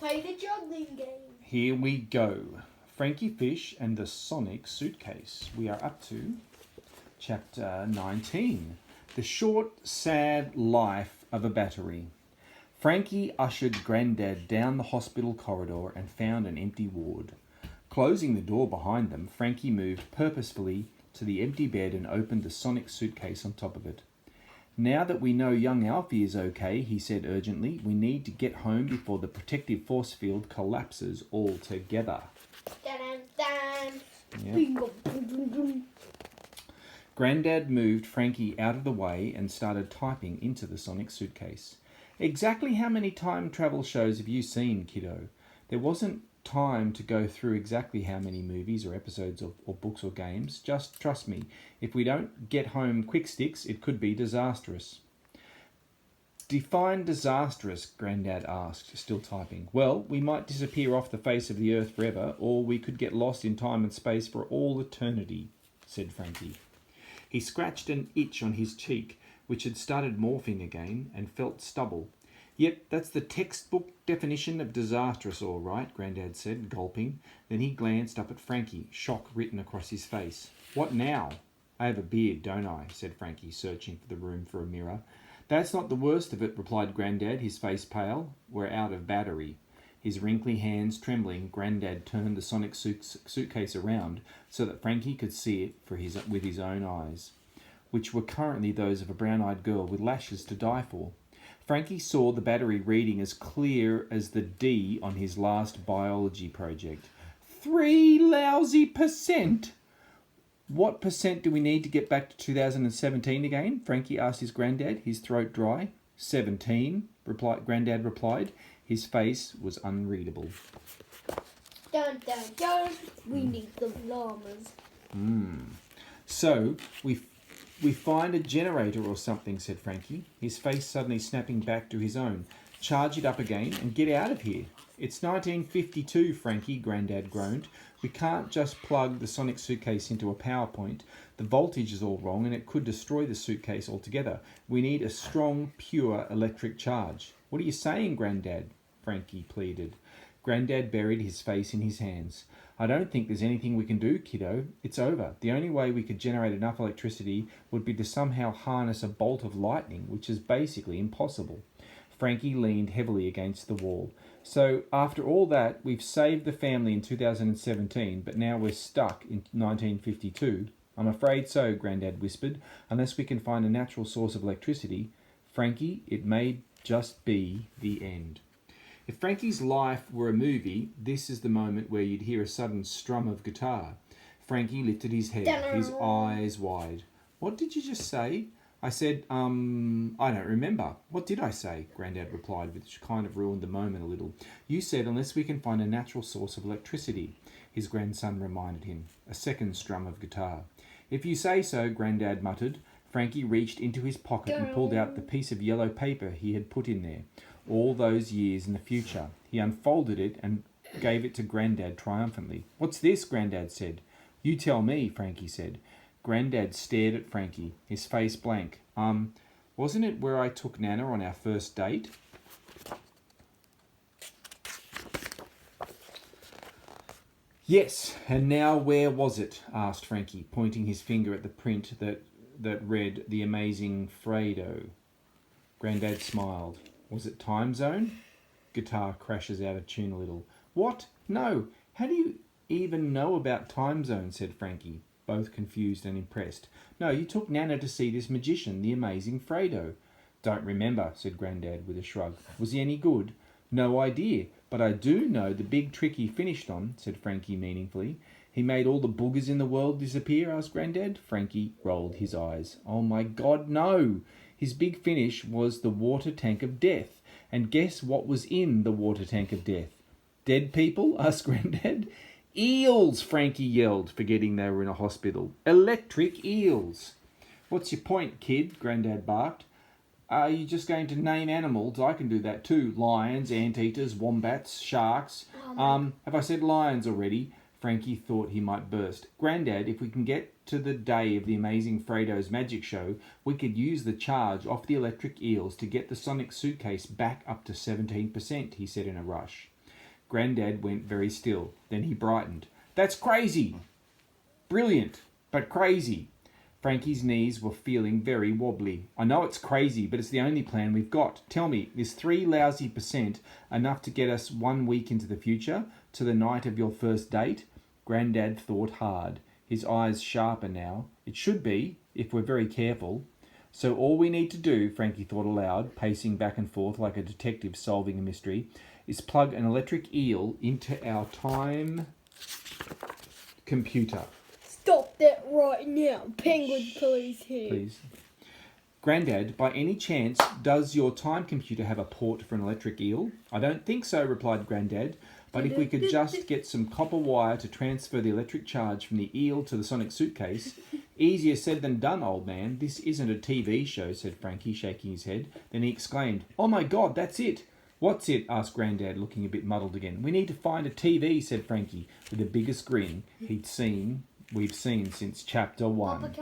play the juggling game. Here we go. Frankie Fish and the Sonic Suitcase. We are up to chapter 19. The short, sad life of a battery. Frankie ushered Grandad down the hospital corridor and found an empty ward. Closing the door behind them, Frankie moved purposefully to the empty bed and opened the Sonic Suitcase on top of it. Now that we know young Alfie is okay, he said urgently, we need to get home before the protective force field collapses altogether. Dun-dun-dun. Yep. Bingo. Dun-dun-dun. Grandad moved Frankie out of the way and started typing into the Sonic Suitcase. Exactly how many time travel shows have you seen, kiddo? There wasn't time to go through exactly how many movies or episodes or books or games. Just trust me, if we don't get home quick sticks, it could be disastrous. Define disastrous, Grandad asked, still typing. Well, we might disappear off the face of the earth forever, or we could get lost in time and space for all eternity, said Frankie. He scratched an itch on his cheek, which had started morphing again, and felt stubble. Yep, that's the textbook definition of disastrous, all right, Grandad said, gulping. Then he glanced up at Frankie, shock written across his face. What now? I have a beard, don't I? Said Frankie, searching for the room for a mirror. That's not the worst of it, replied Grandad, his face pale. We're out of battery. His wrinkly hands trembling, Grandad turned the Sonic suitcase around so that Frankie could see it with his own eyes, which were currently those of a brown-eyed girl with lashes to die for. Frankie saw the battery reading as clear as the D on his last biology project. 3 lousy %! What percent do we need to get back to 2017 again? Frankie asked his granddad, his throat dry. 17, Grandad replied. His face was unreadable. Dun dun dun. We need the llamas. So, we find a generator or something, said Frankie, his face suddenly snapping back to his own. Charge it up again and get out of here. It's 1952, Frankie, Grandad groaned. We can't just plug the Sonic Suitcase into a power point. The voltage is all wrong and it could destroy the suitcase altogether. We need a strong, pure electric charge. What are you saying, Grandad? Frankie pleaded. Grandad buried his face in his hands. I don't think there's anything we can do, kiddo. It's over. The only way we could generate enough electricity would be to somehow harness a bolt of lightning, which is basically impossible. Frankie leaned heavily against the wall. So, after all that, we've saved the family in 2017, but now we're stuck in 1952. I'm afraid so, Grandad whispered. Unless we can find a natural source of electricity, Frankie, it may just be the end. If Frankie's life were a movie, this is the moment where you'd hear a sudden strum of guitar. Frankie lifted his head, his eyes wide. What did you just say? I said, I don't remember. What did I say? Grandad replied, which kind of ruined the moment a little. You said, unless we can find a natural source of electricity, his grandson reminded him. A second strum of guitar. If you say so, Grandad muttered. Frankie reached into his pocket and pulled out the piece of yellow paper he had put in there. All those years in the future. He unfolded it and gave it to Grandad triumphantly. What's this? Grandad said. You tell me, Frankie said. Grandad stared at Frankie, his face blank. Wasn't it where I took Nana on our first date? Yes, and now where was it? Asked Frankie, pointing his finger at the print that read The Amazing Fredo. Grandad smiled. Was it Time Zone? Guitar crashes out of tune a little. What? No. How do you even know about Time Zone? Said Frankie, both confused and impressed. No, you took Nana to see this magician, the amazing Fredo. Don't remember, said Grandad with a shrug. Was he any good? No idea, but I do know the big trick he finished on, said Frankie meaningfully. He made all the boogers in the world disappear? Asked Grandad. Frankie rolled his eyes. Oh my God, no! His big finish was the water tank of death. And guess what was in the water tank of death? Dead people? Asked Grandad. Eels, Frankie yelled, forgetting they were in a hospital. Electric eels. What's your point, kid? Grandad barked. Are you just going to name animals? I can do that too. Lions, anteaters, wombats, sharks. Have I said lions already? Frankie thought he might burst. Grandad, if we can get to the day of the amazing Fredo's magic show, we could use the charge off the electric eels to get the Sonic Suitcase back up to 17%, he said in a rush. Grandad went very still. Then he brightened. That's crazy. Brilliant, but crazy. Frankie's knees were feeling very wobbly. I know it's crazy, but it's the only plan we've got. Tell me, is 3 lousy % enough to get us 1 week into the future, to the night of your first date? Grandad thought hard, his eyes sharper now. It should be, if we're very careful. So all we need to do, Frankie thought aloud, pacing back and forth like a detective solving a mystery, is plug an electric eel into our time computer. Stop that right now. Penguin police here. Please. Grandad, by any chance, does your time computer have a port for an electric eel? I don't think so, replied Grandad. But if we could just get some copper wire to transfer the electric charge from the eel to the sonic suitcase. Easier said than done, old man. This isn't a TV show, said Frankie, shaking his head. Then he exclaimed, Oh my God, that's it. What's it? Asked Grandad, looking a bit muddled again. We need to find a TV, said Frankie, with the biggest grin we've seen since chapter 1.